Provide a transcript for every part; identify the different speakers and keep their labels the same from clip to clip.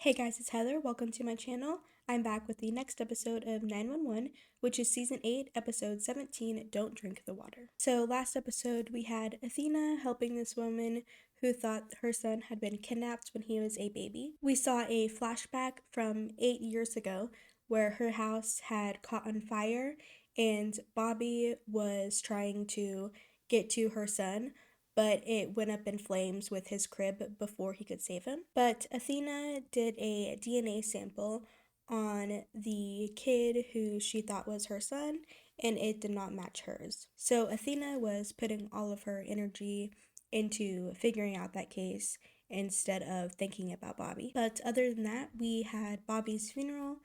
Speaker 1: Hey guys, it's Heather. Welcome to my channel. I'm back with the next episode of 911, which is Season 8, Episode 17, Don't Drink the Water. So last episode we had Athena helping this woman who thought her son had been kidnapped when he was a baby. We saw a flashback from 8 years ago where her house had caught on fire and Bobby was trying to get to her son, but it went up in flames with his crib before he could save him. But Athena did a DNA sample on the kid who she thought was her son, and it did not match hers. So Athena was putting all of her energy into figuring out that case instead of thinking about Bobby. But other than that, we had Bobby's funeral,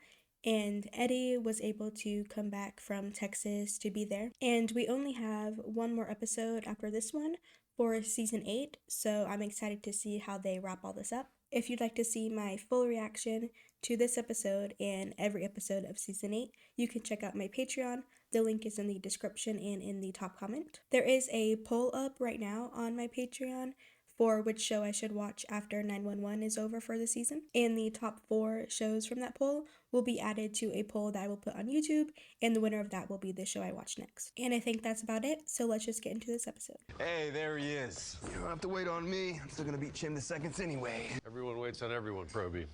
Speaker 1: and Eddie was able to come back from Texas to be there. And we only have one more episode after this one for Season 8, so I'm excited to see how they wrap all this up. If you'd like to see my full reaction to this episode and every episode of Season 8, you can check out my Patreon. The link is in the description and in the top comment. There is a poll up right now on my Patreon for which show I should watch after 911 is over for the season. And the top 4 shows from that poll will be added to a poll that I will put on YouTube, and the winner of that will be the show I watch next. And I think that's about it, so let's just get into this episode.
Speaker 2: Hey, there he is.
Speaker 3: You don't have to wait on me. I'm still gonna beat Chim the seconds anyway.
Speaker 2: Everyone waits on everyone, Proby.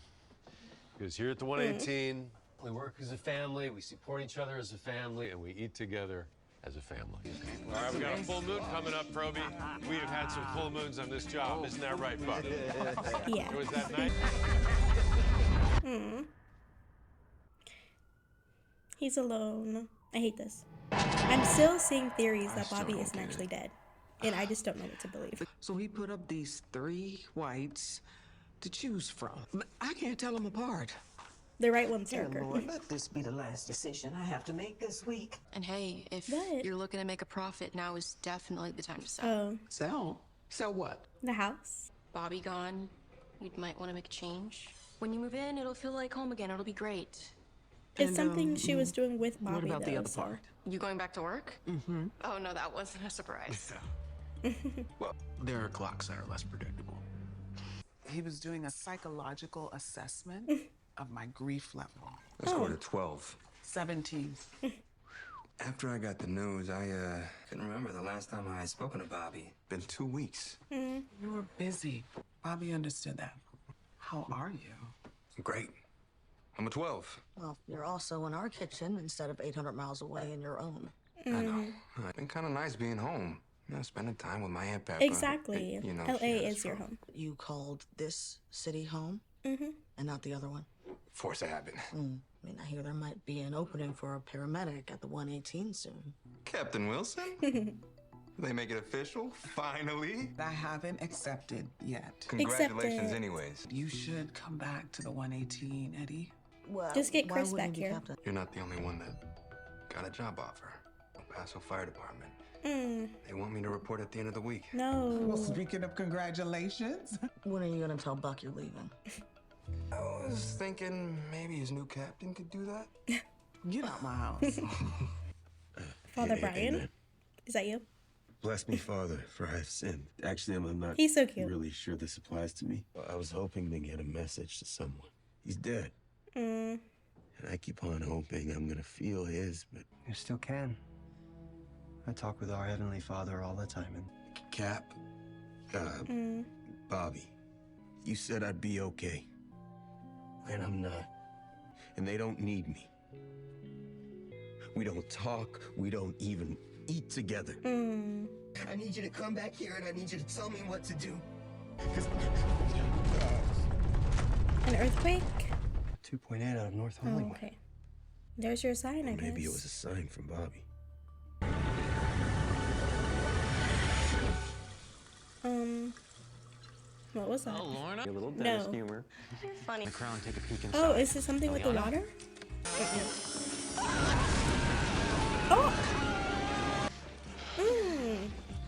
Speaker 2: Because here at the 118, we work as a family, we support each other as a family, and we eat together as a family. All right, we got a full moon coming up, Proby. We have had some full moons on this job. Isn't that right, bud?
Speaker 1: Yeah.
Speaker 2: Was that nice?
Speaker 1: He's alone. I hate this. I'm still seeing theories that Bobby isn't actually dead, and I just don't know what to believe.
Speaker 4: So he put up these 3 whites to choose from. But I can't tell them apart.
Speaker 1: The right one's
Speaker 4: Dear
Speaker 1: darker.
Speaker 4: Lord, let this be the last decision I have to make this week.
Speaker 5: And hey, if
Speaker 1: What?
Speaker 5: you're looking to make a profit, now is definitely the time to sell.
Speaker 1: Oh,
Speaker 4: Sell? Sell what?
Speaker 1: the house?
Speaker 5: Bobby gone, you might want to make a change. When you move in, it'll feel like home again. It'll be great.
Speaker 1: It's
Speaker 4: And,
Speaker 1: something she was doing with Bobby,
Speaker 4: What about
Speaker 1: though,
Speaker 4: the other
Speaker 1: so-
Speaker 4: part?
Speaker 5: You going back to work? Mm-hmm. Oh, no, that wasn't a surprise.
Speaker 4: Well, there are clocks that are less predictable.
Speaker 6: He was doing a psychological assessment of my grief level.
Speaker 3: I scored a 12.
Speaker 6: 17.
Speaker 3: After I got the news, I couldn't remember the last time I had spoken to Bobby. Been 2 weeks.
Speaker 6: You were busy. Bobby understood that. How are you?
Speaker 3: Great. I'm a 12.
Speaker 7: Well, you're also in our kitchen instead of 800 miles away in your own.
Speaker 3: I know. It's been kind of nice being home. You know, spending time with my Aunt Peppa.
Speaker 1: Exactly.
Speaker 3: You know,
Speaker 1: LA
Speaker 3: she has
Speaker 1: is your
Speaker 3: from
Speaker 1: home.
Speaker 7: You called this city home and not the other one.
Speaker 3: Force of habit.
Speaker 7: I mean, I hear there might be an opening for a paramedic at the 118 soon.
Speaker 3: Captain Wilson? They make it official? Finally?
Speaker 6: I haven't accepted yet.
Speaker 3: Congratulations
Speaker 1: Accepted.
Speaker 3: anyways.
Speaker 6: You should come back to the 118, Eddie.
Speaker 7: Well,
Speaker 1: Just get
Speaker 7: why
Speaker 1: Chris
Speaker 7: wouldn't
Speaker 1: back
Speaker 7: you,
Speaker 1: here.
Speaker 7: Captain?
Speaker 3: You're not the only one that got a job offer. El Paso Fire Department. They want me to report at the end of the week.
Speaker 6: Well,
Speaker 1: No.
Speaker 6: speaking of congratulations.
Speaker 7: When are you gonna tell Buck you're leaving?
Speaker 3: I was thinking maybe his new captain could do that.
Speaker 6: Get out my house.
Speaker 1: Father Brian? Is that you?
Speaker 8: Bless me, Father, for I have sinned. Actually, I'm not
Speaker 1: He's so cute.
Speaker 8: really sure this applies to me. I was hoping to get a message to someone. He's dead. And I keep on hoping I'm gonna feel his, but
Speaker 9: You still can. I talk with our Heavenly Father all the time, and
Speaker 8: Cap, Bobby, you said I'd be okay. And I'm not. And they don't need me. We don't talk, we don't even eat together.
Speaker 10: I need you to come back here and I need you to tell me what to do.
Speaker 1: An earthquake?
Speaker 9: 2.8 out of North
Speaker 1: Oh,
Speaker 9: Hollywood.
Speaker 1: okay. There's your sign, I guess.
Speaker 8: Maybe it was a sign from Bobby.
Speaker 1: What was that?
Speaker 9: Lorna. A little
Speaker 1: No.
Speaker 9: humor.
Speaker 5: Funny.
Speaker 9: The crown, take a peek inside.
Speaker 1: Oh, is this something with the water? Oh!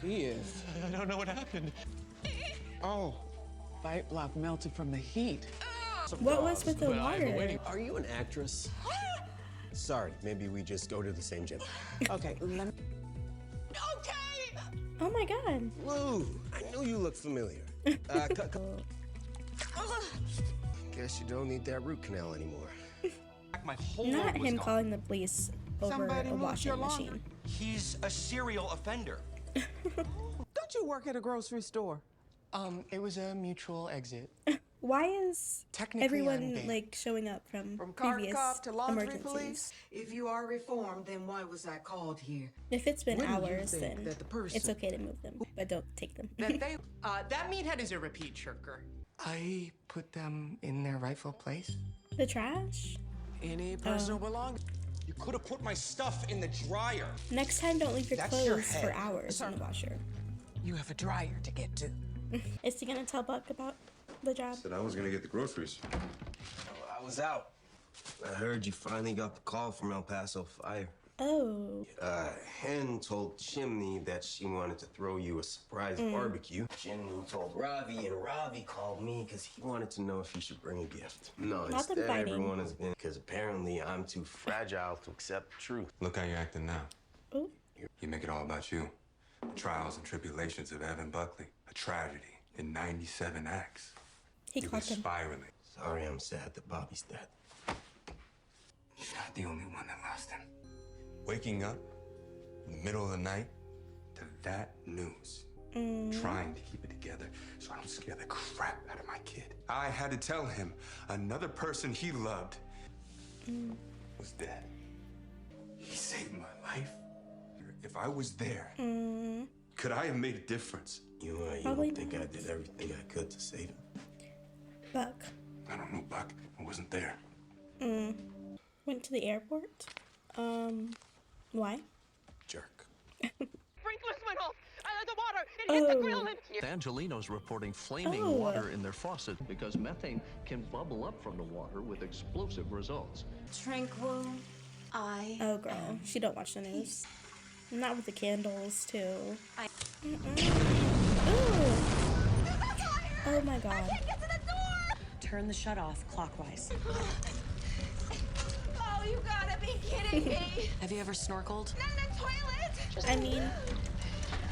Speaker 6: He is.
Speaker 2: I don't know what happened.
Speaker 6: Oh, fight block melted from the heat.
Speaker 1: What was with the
Speaker 2: But I've been
Speaker 1: water?
Speaker 2: waiting.
Speaker 9: Are you an actress? Sorry, maybe we just go to the same gym.
Speaker 6: Okay, let me.
Speaker 1: Oh my god.
Speaker 8: Lou, I knew you looked familiar.
Speaker 3: Guess you don't need that root canal anymore.
Speaker 10: My whole
Speaker 1: Not
Speaker 10: world was
Speaker 1: him
Speaker 10: gone.
Speaker 1: calling the police over
Speaker 6: Somebody
Speaker 1: a
Speaker 6: moved
Speaker 1: washing
Speaker 6: your laundry.
Speaker 1: machine.
Speaker 10: He's a serial offender.
Speaker 6: Don't you work at a grocery store?
Speaker 10: It was a mutual exit.
Speaker 1: Why is
Speaker 10: Technically, I'm
Speaker 1: everyone
Speaker 10: banned.
Speaker 1: like showing up from
Speaker 6: car
Speaker 1: previous
Speaker 6: cop to laundry
Speaker 1: emergencies?
Speaker 6: police?
Speaker 4: If you are reformed, then why was I called here?
Speaker 1: If it's been
Speaker 4: What do you
Speaker 1: hours,
Speaker 4: think
Speaker 1: then
Speaker 4: that the person-
Speaker 1: it's okay to move them, but don't take them.
Speaker 6: That they
Speaker 10: That meathead is a repeat shirker. I put them in their rightful place.
Speaker 1: The trash?
Speaker 6: any personal belongings.
Speaker 10: You could have put my stuff in the dryer.
Speaker 1: Next time, don't leave your
Speaker 10: That's your
Speaker 1: clothes for
Speaker 10: head.
Speaker 1: hours in the washer.
Speaker 6: You have a dryer to get to.
Speaker 1: Is he gonna tell Buck about the job?
Speaker 3: Said I was gonna get the groceries.
Speaker 8: I was out. I heard you finally got the call from El Paso Fire.
Speaker 1: Oh.
Speaker 8: Hen told Chimney that she wanted to throw you a surprise barbecue. Chimney told Ravi, and Ravi called me because he wanted to know if he should bring a gift. No,
Speaker 1: Not them
Speaker 8: instead
Speaker 1: fighting.
Speaker 8: everyone has been, because apparently I'm too fragile to accept the truth.
Speaker 11: Look how you're acting now.
Speaker 1: Oh.
Speaker 11: You make it all about you. The trials and tribulations of Evan Buckley. A tragedy in 97 acts.
Speaker 1: He
Speaker 11: You've
Speaker 1: caught
Speaker 11: been
Speaker 1: him.
Speaker 11: spiraling.
Speaker 8: Sorry, I'm sad that Bobby's dead.
Speaker 11: You're not the only one that lost him. Waking up in the middle of the night to that news. Trying to keep it together so I don't scare the crap out of my kid. I had to tell him another person he loved was dead. He saved my life. If I was there, could I have made a difference?
Speaker 8: You
Speaker 1: Probably
Speaker 8: don't think I did everything I could to save him?
Speaker 1: Buck.
Speaker 11: I don't know, Buck. I wasn't there.
Speaker 1: Went to the airport? Why?
Speaker 8: Jerk.
Speaker 12: Sprinklers went off. The water, it hit the grill and...
Speaker 13: Angelino's reporting flaming
Speaker 1: Oh.
Speaker 13: water in their faucet because methane can bubble up from the water with explosive results.
Speaker 5: Tranquil, I...
Speaker 1: Oh, girl. She don't watch the news. Not with the candles, too. Ooh. Oh my god.
Speaker 12: Get to the door!
Speaker 5: Turn the shut off clockwise.
Speaker 12: Oh, you gotta be kidding me!
Speaker 5: Have you ever snorkeled?
Speaker 12: Not in the toilet!
Speaker 1: I mean,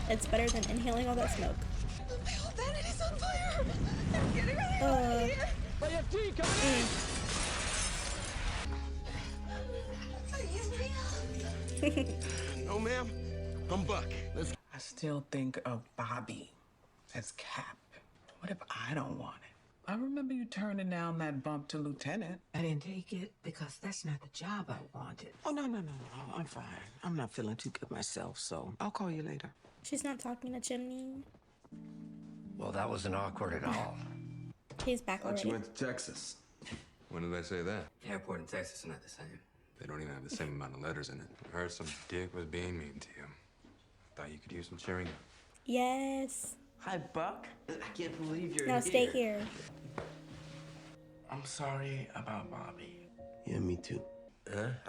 Speaker 1: it's better than inhaling all that smoke.
Speaker 12: My whole vanity's on fire! I'm getting ready out of here!
Speaker 10: AFT coming in!
Speaker 12: Are you real?
Speaker 3: No, ma'am. I'm Buck.
Speaker 6: I still think of Bobby as Cap. What if I don't want it? I remember you turning down that bump to lieutenant.
Speaker 4: I didn't take it because that's not the job I wanted.
Speaker 6: Oh, no. I'm fine. I'm not feeling too good myself, so I'll call you later.
Speaker 1: She's not talking to Chimney.
Speaker 10: Well, that wasn't awkward at all.
Speaker 1: He's back
Speaker 11: Thought you
Speaker 1: already.
Speaker 11: went to Texas. When did they say that?
Speaker 3: Airport in Texas are not the same.
Speaker 11: They don't even have the same amount of letters in it. I heard some dick was being mean to you. Thought you could use some cheering up.
Speaker 1: Yes.
Speaker 6: Hi, Buck.
Speaker 10: I can't believe you're
Speaker 1: Now stay here.
Speaker 6: I'm sorry about Bobby.
Speaker 8: Yeah, me too.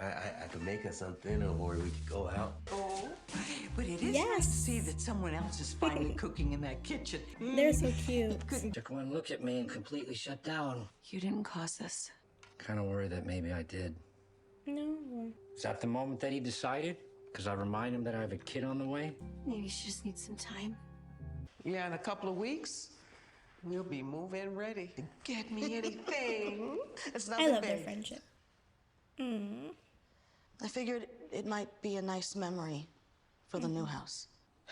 Speaker 8: I could make us something, or we could go out.
Speaker 4: Oh, but it is
Speaker 1: Yes.
Speaker 4: nice to see that someone else is finally cooking in that kitchen.
Speaker 1: They're so cute.
Speaker 10: Took one look at me and completely shut down.
Speaker 5: You didn't cause this.
Speaker 10: Kind of worried that maybe I did.
Speaker 1: No.
Speaker 10: Is that the moment that he decided? Because I remind him that I have a kid on the way?
Speaker 5: Maybe she just needs some time.
Speaker 6: Yeah, in a couple of weeks, we'll be move-in ready. Get me anything. It's not
Speaker 1: I
Speaker 6: that
Speaker 1: love their
Speaker 6: big.
Speaker 1: friendship.
Speaker 7: I figured it might be a nice memory for the new house.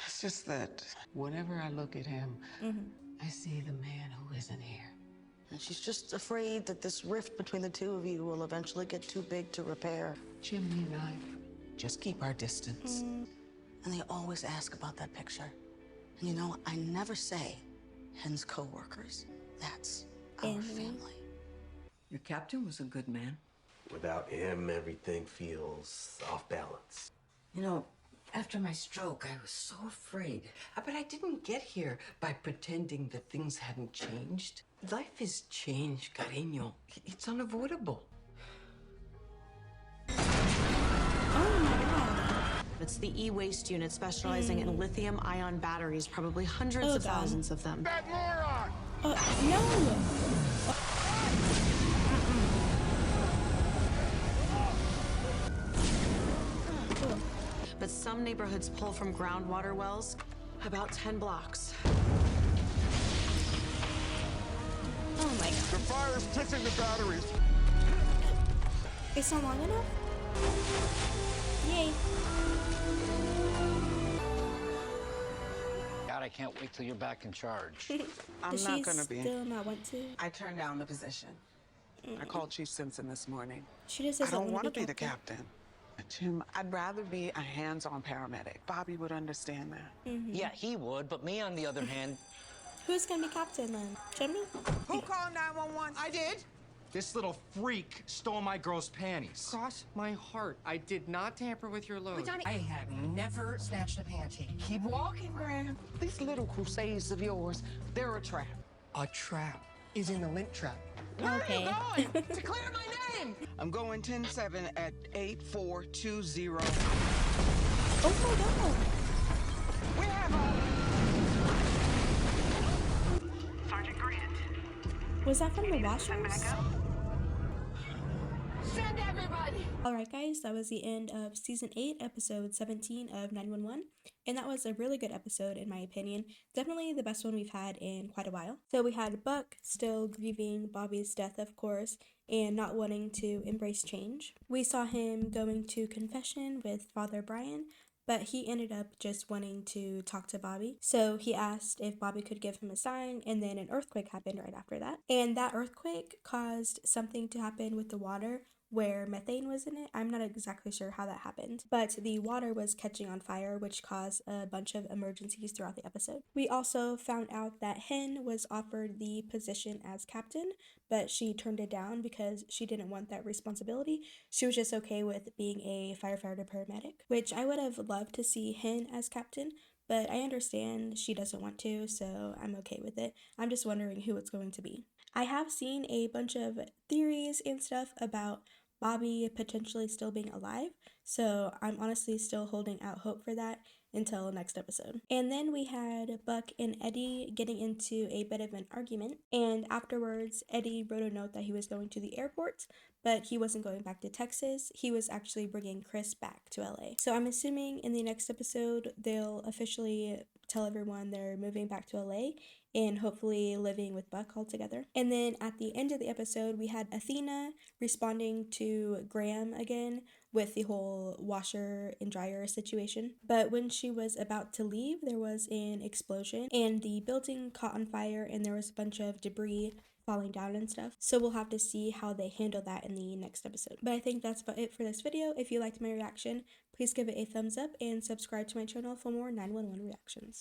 Speaker 6: It's just that whenever I look at him, I see the man who isn't here.
Speaker 7: And she's just afraid that this rift between the two of you will eventually get too big to repair.
Speaker 6: Jimmy and I just keep our distance.
Speaker 7: And they always ask about that picture. And you know, I never say Hen's co-workers. That's our family.
Speaker 4: Your captain was a good man.
Speaker 8: Without him, everything feels off balance.
Speaker 4: You know, after my stroke, I was so afraid. But I didn't get here by pretending that things hadn't changed. Life has changed, cariño. It's unavoidable.
Speaker 14: It's the e-waste unit specializing in lithium-ion batteries, probably hundreds of thousands of them.
Speaker 10: That moron!
Speaker 1: No.
Speaker 14: But some neighborhoods pull from groundwater wells about 10 blocks.
Speaker 1: Oh my god.
Speaker 15: fire's touching the batteries.
Speaker 1: It's not long enough? Yay.
Speaker 16: God, I can't wait till you're back in charge.
Speaker 6: I'm not gonna be.
Speaker 1: Still not want to?
Speaker 6: I turned down the position. I called Chief Simpson this morning.
Speaker 1: She just
Speaker 6: I
Speaker 1: doesn't
Speaker 6: don't
Speaker 1: want
Speaker 6: want
Speaker 1: to
Speaker 6: to be the captain. Jim, I'd rather be a hands-on paramedic. Bobby would understand that.
Speaker 16: Yeah, he would, but me, on the other hand...
Speaker 1: Who's gonna be captain then? Jimmy?
Speaker 10: Who called 911? I did.
Speaker 17: This little freak stole my girl's panties.
Speaker 10: Cross my heart. I did not tamper with your load.
Speaker 4: But Johnny, I have never snatched a panty. Keep walking, Graham.
Speaker 6: These little crusades of yours, they're a trap.
Speaker 10: A trap is in the lint trap.
Speaker 1: Okay.
Speaker 10: Where are you going? To clear my name.
Speaker 6: I'm going 10-7 at 8420.
Speaker 1: Oh my god.
Speaker 6: We have
Speaker 12: Sergeant Grant.
Speaker 1: Was that from the washers?
Speaker 12: Send everybody.
Speaker 1: Alright guys, that was the end of season 8, episode 17 of 911. And that was a really good episode in my opinion. Definitely the best one we've had in quite a while. So we had Buck still grieving Bobby's death, of course, and not wanting to embrace change. We saw him going to confession with Father Brian, but he ended up just wanting to talk to Bobby. So he asked if Bobby could give him a sign, and then an earthquake happened right after that. And that earthquake caused something to happen with the water where methane was in it. I'm not exactly sure how that happened, but the water was catching on fire, which caused a bunch of emergencies throughout the episode. We also found out that Hen was offered the position as captain, but she turned it down because she didn't want that responsibility. She was just okay with being a firefighter paramedic, which I would have loved to see Hen as captain, but I understand she doesn't want to, so I'm okay with it. I'm just wondering who it's going to be. I have seen a bunch of theories and stuff about Bobby potentially still being alive, so I'm honestly still holding out hope for that until next episode. And then we had Buck and Eddie getting into a bit of an argument, and afterwards Eddie wrote a note that he was going to the airport, but he wasn't going back to Texas. He was actually bringing Chris back to LA. So I'm assuming in the next episode they'll officially tell everyone they're moving back to LA and hopefully living with Buck all together. And then at the end of the episode, we had Athena responding to Graham again with the whole washer and dryer situation. But when she was about to leave, there was an explosion and the building caught on fire and there was a bunch of debris falling down and stuff. So we'll have to see how they handle that in the next episode. But I think that's about it for this video. If you liked my reaction, please give it a thumbs up and subscribe to my channel for more 911 reactions.